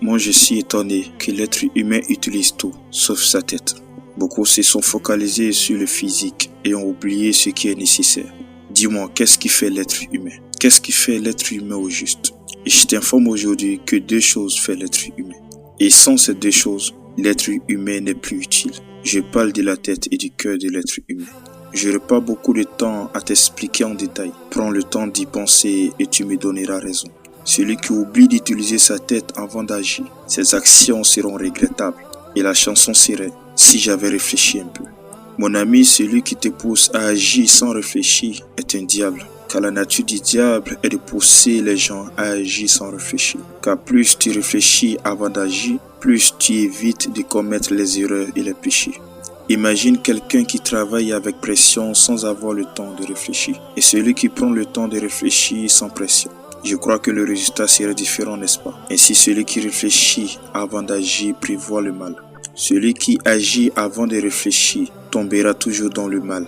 Moi, je suis étonné que l'être humain utilise tout, sauf sa tête. Beaucoup se sont focalisés sur le physique et ont oublié ce qui est nécessaire. Dis-moi, qu'est-ce qui fait l'être humain? Qu'est-ce qui fait l'être humain au juste? Et je t'informe aujourd'hui que deux choses font l'être humain. Et sans ces deux choses, l'être humain n'est plus utile. Je parle de la tête et du cœur de l'être humain. Je n'aurai pas beaucoup de temps à t'expliquer en détail. Prends le temps d'y penser et tu me donneras raison. Celui qui oublie d'utiliser sa tête avant d'agir, ses actions seront regrettables. Et la chanson serait « Si j'avais réfléchi un peu ». Mon ami, celui qui te pousse à agir sans réfléchir est un diable. Car la nature du diable est de pousser les gens à agir sans réfléchir. Car plus tu réfléchis avant d'agir, plus tu évites de commettre les erreurs et les péchés. Imagine quelqu'un qui travaille avec pression sans avoir le temps de réfléchir. Et celui qui prend le temps de réfléchir sans pression. Je crois que le résultat serait différent, n'est-ce pas? Ainsi, celui qui réfléchit avant d'agir prévoit le mal. Celui qui agit avant de réfléchir tombera toujours dans le mal.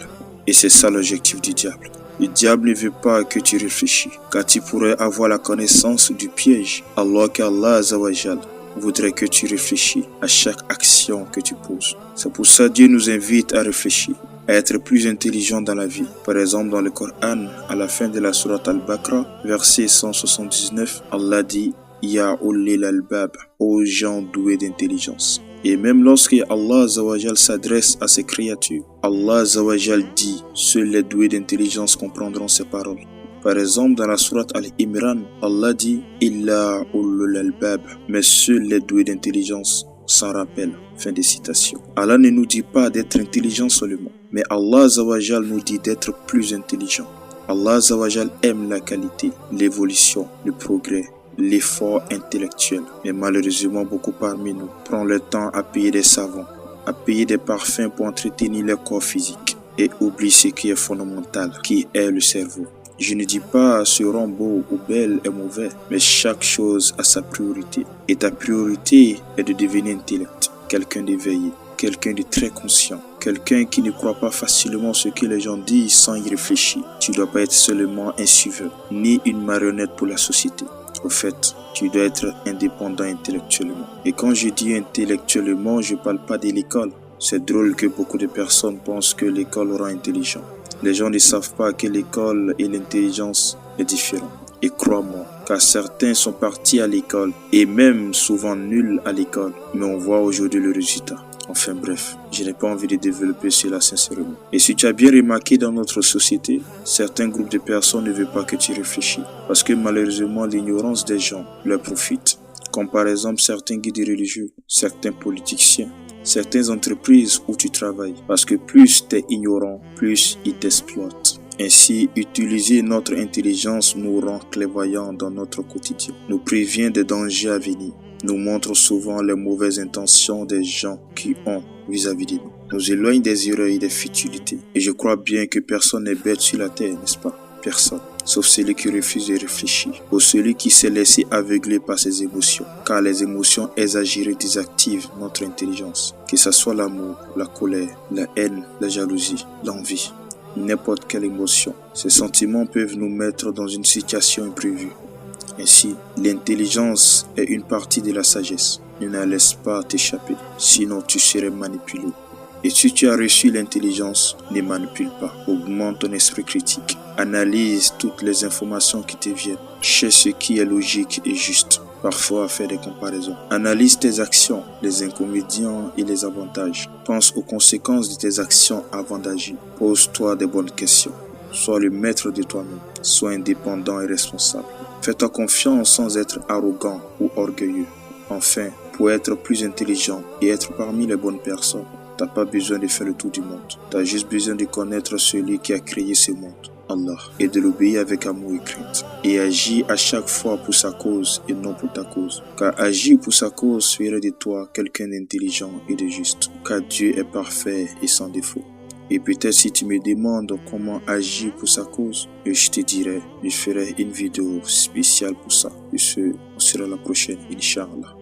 Et c'est ça l'objectif du diable. Le diable ne veut pas que tu réfléchis, car tu pourrais avoir la connaissance du piège. Alors qu'Allah Azawajal voudrait que tu réfléchis à chaque action que tu poses. C'est pour ça que Dieu nous invite à réfléchir, à être plus intelligent dans la vie. Par exemple, dans le Coran, à la fin de la sourate Al-Baqarah, verset 179, Allah dit « Ya ulil albab » aux gens doués d'intelligence. Et même lorsque Allah Azawajal s'adresse à ses créatures, Allah Azawajal dit « Seuls les doués d'intelligence comprendront ces paroles ». Par exemple, dans la sourate Al-Imran, Allah dit « Illa ulul albab » mais seuls les doués d'intelligence s'en rappellent. Fin de citation. Allah ne nous dit pas d'être intelligent seulement, mais Allah Azawajal nous dit d'être plus intelligent. Allah Azawajal aime la qualité, l'évolution, le progrès, l'effort intellectuel. Mais malheureusement, beaucoup parmi nous prennent le temps à payer des savants, à payer des parfums pour entretenir leur corps physique et oublient ce qui est fondamental, qui est le cerveau. Je ne dis pas seront beau ou belle est mauvais, mais chaque chose a sa priorité. Et ta priorité est de devenir intellect, quelqu'un d'éveillé, quelqu'un de très conscient, quelqu'un qui ne croit pas facilement ce que les gens disent sans y réfléchir. Tu ne dois pas être seulement un suiveur, ni une marionnette pour la société. Au fait, tu dois être indépendant intellectuellement. Et quand je dis intellectuellement, je ne parle pas de l'école. C'est drôle que beaucoup de personnes pensent que l'école rend intelligent. Les gens ne savent pas que l'école et l'intelligence est différent. Et crois-moi, car certains sont partis à l'école et même souvent nuls à l'école, mais on voit aujourd'hui le résultat. Enfin bref, je n'ai pas envie de développer cela sincèrement. Et si tu as bien remarqué dans notre société, certains groupes de personnes ne veulent pas que tu réfléchis, parce que malheureusement l'ignorance des gens leur profite. Comme par exemple certains guides religieux, certains politiciens, certaines entreprises où tu travailles, parce que plus tu es ignorant, plus ils t'exploitent. Ainsi, utiliser notre intelligence nous rend clairvoyants dans notre quotidien, nous prévient des dangers à venir, nous montre souvent les mauvaises intentions des gens qui ont vis-à-vis de nous, nous éloigne des erreurs et des futilités. Et je crois bien que personne n'est bête sur la terre, n'est-ce pas? Personne, sauf celui qui refuse de réfléchir, ou celui qui s'est laissé aveugler par ses émotions, car les émotions exagérées désactivent notre intelligence, que ce soit l'amour, la colère, la haine, la jalousie, l'envie, n'importe quelle émotion. Ces sentiments peuvent nous mettre dans une situation imprévue. Ainsi, l'intelligence est une partie de la sagesse. Ne la laisse pas t'échapper, sinon tu serais manipulé. Et si tu as reçu l'intelligence, ne manipule pas. Augmente ton esprit critique. Analyse toutes les informations qui te viennent. Cherche ce qui est logique et juste. Parfois, fais des comparaisons. Analyse tes actions, les inconvénients et les avantages. Pense aux conséquences de tes actions avant d'agir. Pose-toi des bonnes questions. Sois le maître de toi-même. Sois indépendant et responsable. Fais-toi confiance sans être arrogant ou orgueilleux. Enfin, pour être plus intelligent et être parmi les bonnes personnes, tu n'as pas besoin de faire le tour du monde. Tu as juste besoin de connaître celui qui a créé ce monde, Allah, et de l'obéir avec amour et crainte. Et agir à chaque fois pour sa cause et non pour ta cause. Car agir pour sa cause ferait de toi quelqu'un d'intelligent et de juste. Car Dieu est parfait et sans défaut. Et peut-être si tu me demandes comment agir pour sa cause, je te dirai, je ferai une vidéo spéciale pour ça. Et ce sera la prochaine, Inch'Allah.